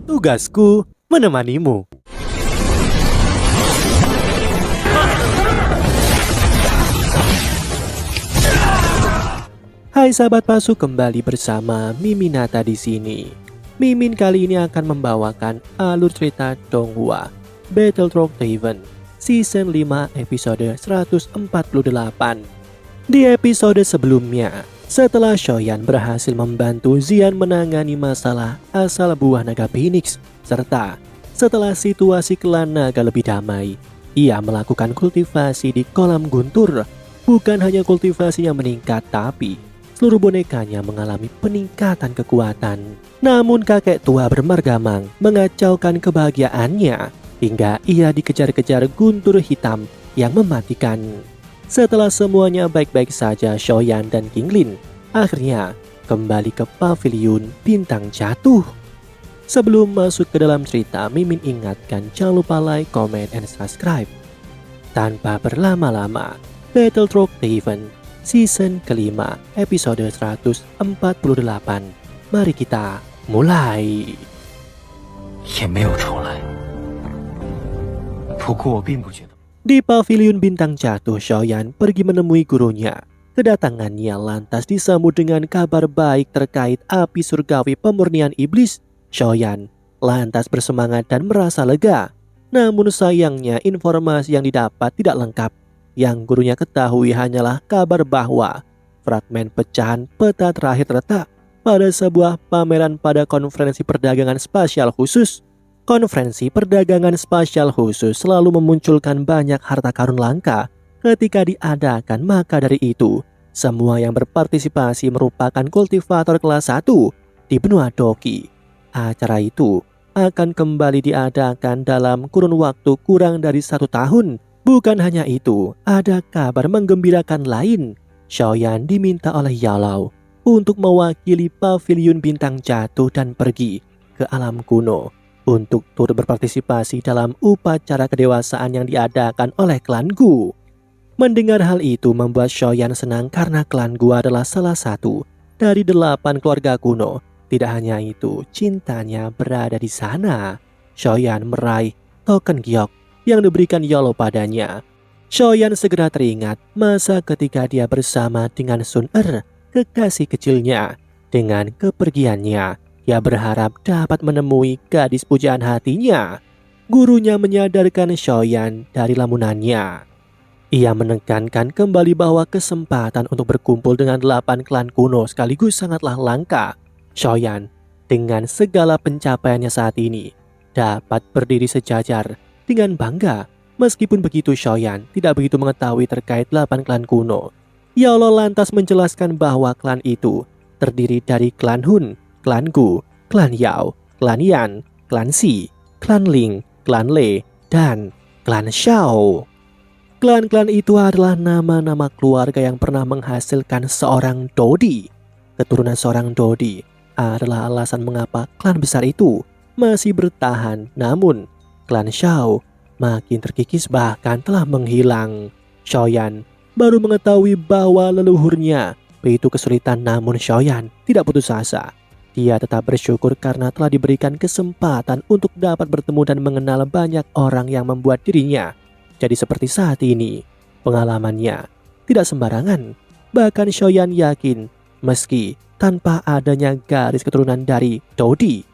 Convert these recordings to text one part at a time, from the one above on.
Tugasku menemanimu. Hai sahabat palsu, kembali bersama Miminata di sini. Mimin kali ini akan membawakan alur cerita Donghua Battlefield Haven Season 5 episode 148. Di episode sebelumnya, setelah Shoyan berhasil membantu Xian menangani masalah asal buah naga Phoenix, serta setelah situasi klan naga lebih damai, ia melakukan kultivasi di kolam guntur. Bukan hanya kultivasinya meningkat, tapi seluruh bonekanya mengalami peningkatan kekuatan. Namun kakek tua bermargamang mengacaukan kebahagiaannya hingga ia dikejar-kejar guntur hitam yang mematikan. Setelah semuanya baik-baik saja, Shoyan dan Qinglin akhirnya kembali ke pavilion bintang jatuh. Sebelum masuk ke dalam cerita, Mimin ingatkan jangan lupa like, comment, and subscribe. Tanpa berlama-lama, Battlefield Haven Season kelima episode 148. Mari kita mulai. Di pavilion bintang jatuh, Shoyan pergi menemui gurunya. Kedatangannya lantas disambut dengan kabar baik terkait api surgawi pemurnian iblis. Shoyan lantas bersemangat dan merasa lega. Namun sayangnya informasi yang didapat tidak lengkap. Yang gurunya ketahui hanyalah kabar bahwa fragmen pecahan peta terakhir terletak pada sebuah pameran pada konferensi perdagangan spasial khusus. Konferensi perdagangan spasial khusus selalu memunculkan banyak harta karun langka ketika diadakan, maka dari itu semua yang berpartisipasi merupakan kultivator kelas 1 di benua Doki. Acara itu akan kembali diadakan dalam kurun waktu kurang dari 1 tahun. Bukan hanya itu, ada kabar menggembirakan lain. Shoyan diminta oleh Yalou untuk mewakili pavilion bintang jatuh dan pergi ke alam kuno untuk turut berpartisipasi dalam upacara kedewasaan yang diadakan oleh klan Gu. Mendengar hal itu membuat Shoyan senang karena klan Gu adalah salah satu dari 8 keluarga kuno. Tidak hanya itu, cintanya berada di sana. Shoyan meraih token giok yang diberikan Yalou padanya. Shoyan segera teringat masa ketika dia bersama dengan Sun kekasih kecilnya. Dengan kepergiannya, ia berharap dapat menemui gadis pujaan hatinya. Gurunya menyadarkan Shoyan dari lamunannya. Ia menekankan kembali bahwa kesempatan untuk berkumpul dengan 8 klan kuno sekaligus sangatlah langka. Shoyan dengan segala pencapaiannya saat ini dapat berdiri sejajar dengan bangga. Meskipun begitu, Shoyan tidak begitu mengetahui terkait 8 klan kuno. Yalou lantas menjelaskan bahwa klan itu terdiri dari klan Hun, klan Gu, klan Yao, klan Yan, klan Si, klan Ling, klan Le, dan klan Shao. Klan-klan itu adalah nama-nama keluarga yang pernah menghasilkan seorang Dodi. Keturunan seorang Dodi adalah alasan mengapa klan besar itu masih bertahan. Namun klan Shao makin terkikis, bahkan telah menghilang. Shoyan baru mengetahui bahwa leluhurnya begitu kesulitan, namun Shoyan tidak putus asa. Dia tetap bersyukur karena telah diberikan kesempatan untuk dapat bertemu dan mengenal banyak orang yang membuat dirinya jadi seperti saat ini. Pengalamannya tidak sembarangan. Bahkan Shoyan yakin meski tanpa adanya garis keturunan dari Dodi,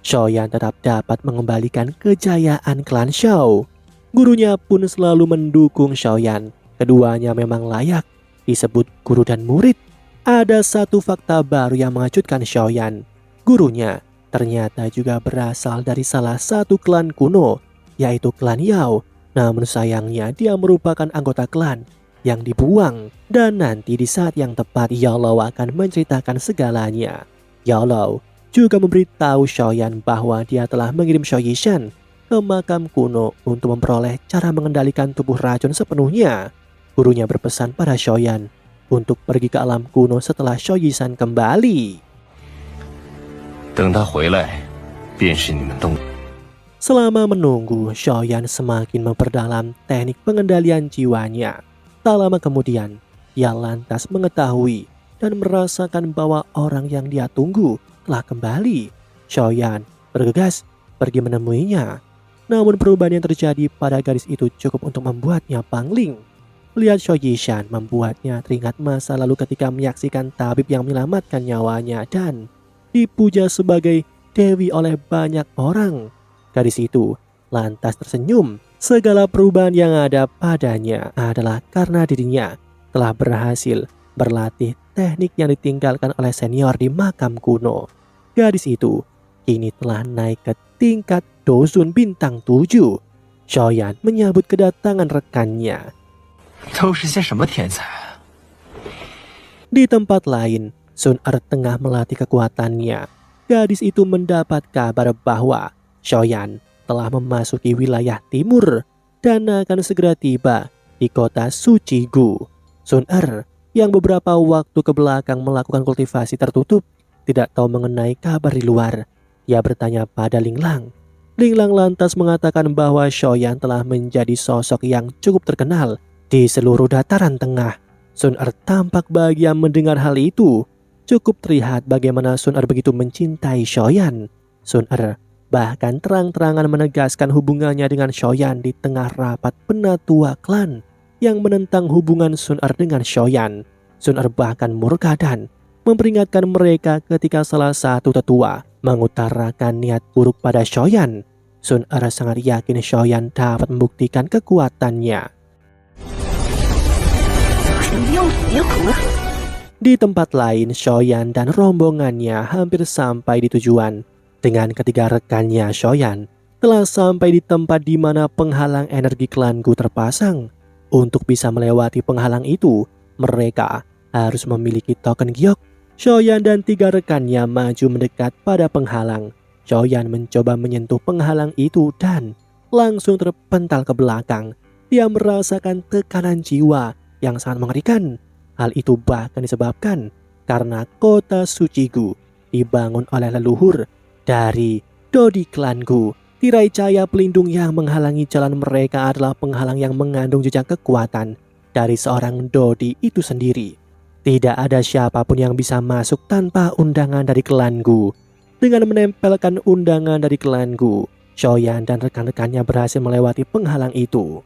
Shoyan tetap dapat mengembalikan kejayaan klan Shao. Gurunya pun selalu mendukung Shoyan. Keduanya memang layak disebut guru dan murid. Ada satu fakta baru yang mengejutkan Shoyan. Gurunya ternyata juga berasal dari salah satu klan kuno, yaitu klan Yao. Namun sayangnya dia merupakan anggota klan yang dibuang. Dan nanti di saat yang tepat Yalou akan menceritakan segalanya. Yalou juga memberitahu Shoyan bahwa dia telah mengirim Sho Yishan ke makam kuno untuk memperoleh cara mengendalikan tubuh racun sepenuhnya. Gurunya berpesan pada Shoyan untuk pergi ke alam kuno setelah Sho Yishan kembali. Selama menunggu, Shoyan semakin memperdalam teknik pengendalian jiwanya. Tak lama kemudian, ia lantas mengetahui dan merasakan bahwa orang yang dia tunggu telah kembali. Shoyan bergegas pergi menemuinya. Namun perubahan yang terjadi pada gadis itu cukup untuk membuatnya pangling. Melihat Sho Yishan membuatnya teringat masa lalu ketika menyaksikan tabib yang menyelamatkan nyawanya dan dipuja sebagai dewi oleh banyak orang. Gadis itu lantas tersenyum. Segala perubahan yang ada padanya adalah karena dirinya telah berhasil berlatih teknik yang ditinggalkan oleh senior di makam kuno. Gadis itu kini telah naik ke tingkat Dozun bintang 7. Shoyan menyambut kedatangan rekannya. Di tempat lain, Sun Er tengah melatih kekuatannya. Gadis itu mendapat kabar bahwa Shoyan telah memasuki wilayah timur dan akan segera tiba di kota Suci Gu. Sun Er yang beberapa waktu ke belakang melakukan kultivasi tertutup tidak tahu mengenai kabar di luar. Ia bertanya pada Ling Lang. Ling Lang lantas mengatakan bahwa Shoyan telah menjadi sosok yang cukup terkenal di seluruh dataran tengah. Sun Er tampak bahagia mendengar hal itu. Cukup terlihat bagaimana Sun Er begitu mencintai Shoyan. Sun Er bahkan terang-terangan menegaskan hubungannya dengan Shoyan di tengah rapat penatua klan yang menentang hubungan Sun Er dengan Shoyan. Sun Er bahkan murka dan memperingatkan mereka ketika salah satu tetua mengutarakan niat buruk pada Shoyan. Sun Er sangat yakin Shoyan dapat membuktikan kekuatannya. Di tempat lain, Shoyan dan rombongannya hampir sampai di tujuan. Dengan ketiga rekannya, Shoyan telah sampai di tempat di mana penghalang energi klan Gu terpasang. Untuk bisa melewati penghalang itu, mereka harus memiliki token giok. Shoyan dan tiga rekannya maju mendekat pada penghalang. Shoyan mencoba menyentuh penghalang itu dan langsung terpental ke belakang. Dia merasakan tekanan jiwa yang sangat mengerikan. Hal itu bahkan disebabkan karena kota Suci Gu dibangun oleh leluhur dari Dodi klan Gu. Tirai cahaya pelindung yang menghalangi jalan mereka adalah penghalang yang mengandung jejak kekuatan dari seorang Dodi itu sendiri. Tidak ada siapapun yang bisa masuk tanpa undangan dari klan Gu. Dengan menempelkan undangan dari klan Gu, Shoyan dan rekan-rekannya berhasil melewati penghalang itu.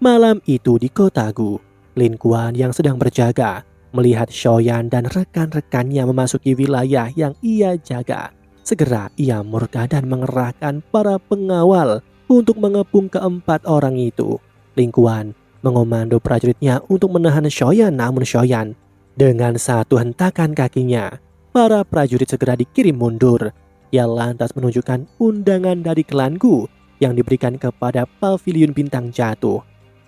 Malam itu di kota Gu, Lin Kuan yang sedang berjaga melihat Shoyan dan rekan-rekannya memasuki wilayah yang ia jaga. Segera ia murka dan mengerahkan para pengawal untuk mengepung keempat orang itu. Lin Kuan mengomando prajuritnya untuk menahan Shoyan, namun Shoyan dengan satu hentakan kakinya, para prajurit segera dikirim mundur. Ia lantas menunjukkan undangan dari klan Gu yang diberikan kepada pavilion bintang jatuh.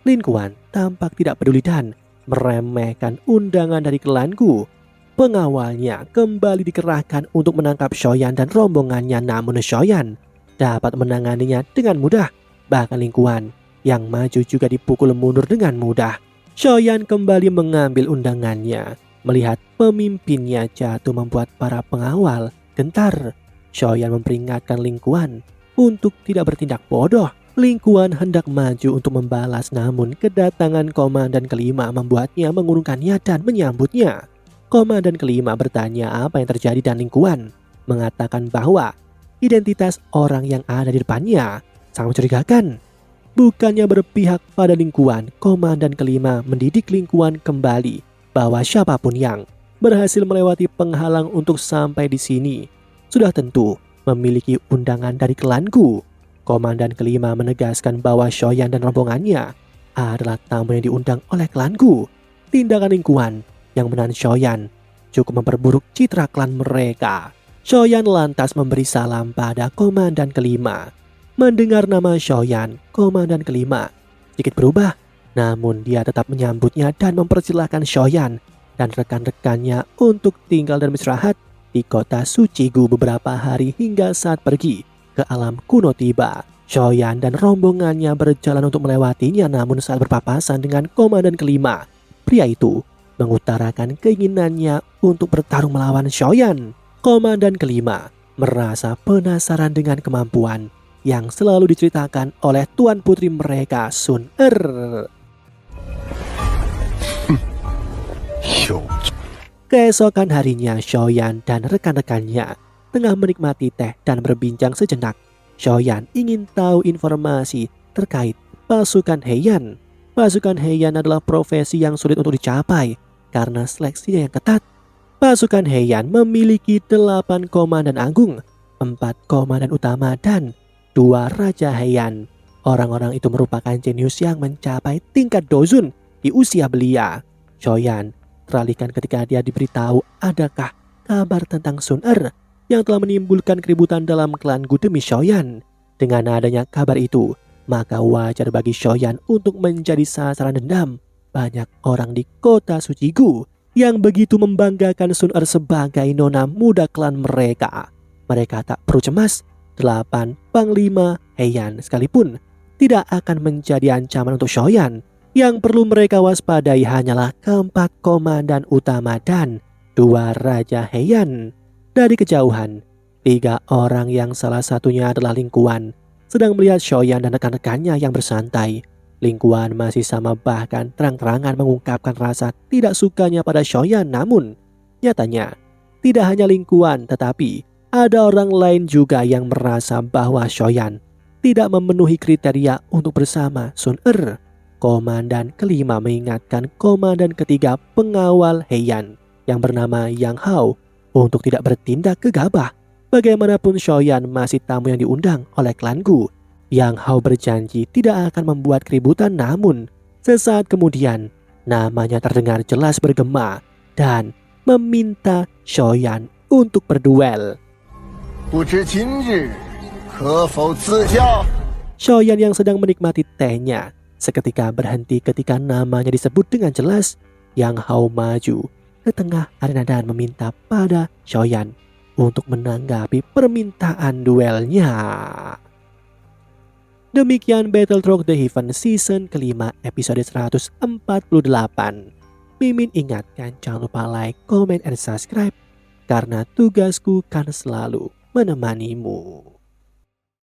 Lin Kuan tampak tidak peduli dan meremehkan undangan dari klan Gu. Pengawalnya kembali dikerahkan untuk menangkap Shoyan dan rombongannya, namun Shoyan dapat menanganinya dengan mudah. Bahkan Lin Kuan yang maju juga dipukul mundur dengan mudah. Shoyan kembali mengambil undangannya. Melihat pemimpinnya jatuh membuat para pengawal gentar. Shoyan memperingatkan Lin Kuan untuk tidak bertindak bodoh. Lin Kuan hendak maju untuk membalas, namun kedatangan komandan kelima membuatnya mengurungkan niat dan menyambutnya. Komandan kelima bertanya apa yang terjadi dan Lin Kuan mengatakan bahwa identitas orang yang ada di depannya sangat mencurigakan. Bukannya berpihak pada Lin Kuan, komandan kelima mendidik Lin Kuan kembali bahwa siapapun yang berhasil melewati penghalang untuk sampai di sini sudah tentu memiliki undangan dari klan Gu. Komandan kelima menegaskan bahwa Shoyan dan rombongannya adalah tamu yang diundang oleh klan Gu. Tindakan Lin Kuan yang menahan Shoyan cukup memperburuk citra klan mereka. Shoyan lantas memberi salam pada komandan kelima. Mendengar nama Shoyan, komandan kelima sedikit berubah, namun dia tetap menyambutnya dan mempersilahkan Shoyan dan rekan-rekannya untuk tinggal dan beristirahat di kota Suci Gu beberapa hari hingga saat pergi ke alam kuno tiba. Shoyan dan rombongannya berjalan untuk melewatinya, namun saat berpapasan dengan komandan kelima, pria itu mengutarakan keinginannya untuk bertarung melawan Shoyan. Komandan kelima merasa penasaran dengan kemampuan yang selalu diceritakan oleh tuan putri mereka, Sun Er. Keesokan harinya, Shoyan dan rekan-rekannya tengah menikmati teh dan berbincang sejenak. Xiaoyan ingin tahu informasi terkait pasukan Heian. Pasukan Heian adalah profesi yang sulit untuk dicapai karena seleksinya yang ketat. Pasukan Heian memiliki 8 komandan agung, 4 komandan utama, dan 2 raja Heian. Orang-orang itu merupakan jenius yang mencapai tingkat dozun di usia belia. Xiaoyan teralihkan ketika dia diberitahu adakah kabar tentang Sun Er yang telah menimbulkan keributan dalam klan Gu demi Xiaoyan. Dengan adanya kabar itu, maka wajar bagi Xiaoyan untuk menjadi sasaran dendam banyak orang di kota suci Gu yang begitu membanggakan Sun Er sebagai nona muda klan mereka. Mereka tak perlu cemas, 8 panglima Heian sekalipun tidak akan menjadi ancaman untuk Xiaoyan. Yang perlu mereka waspadai hanyalah keempat komandan utama dan 2 raja Heian. Dari kejauhan, 3 orang yang salah satunya adalah Ling Kuan sedang melihat Xiaoyan dan rekan-rekannya yang bersantai. Ling Kuan masih sama bahkan terang-terangan mengungkapkan rasa tidak sukanya pada Xiaoyan, namun nyatanya tidak hanya Ling Kuan tetapi ada orang lain juga yang merasa bahwa Xiaoyan tidak memenuhi kriteria untuk bersama Sun Er. Komandan kelima mengingatkan komandan ketiga pengawal Heian yang bernama Yang Hao untuk tidak bertindak gegabah. Bagaimanapun Xiaoyan masih tamu yang diundang oleh klan Gu. Yang Hao berjanji tidak akan membuat keributan, namun sesaat kemudian namanya terdengar jelas bergema dan meminta Xiaoyan untuk berduel. Xiaoyan yang sedang menikmati tehnya seketika berhenti ketika namanya disebut dengan jelas. Yang Hao maju ke tengah arena dan meminta pada Xiaoyan untuk menanggapi permintaan duelnya. Demikian Battletrog The Heaven season kelima episode 148. Mimin ingatkan jangan lupa like, comment, and subscribe karena tugasku kan selalu menemanimu.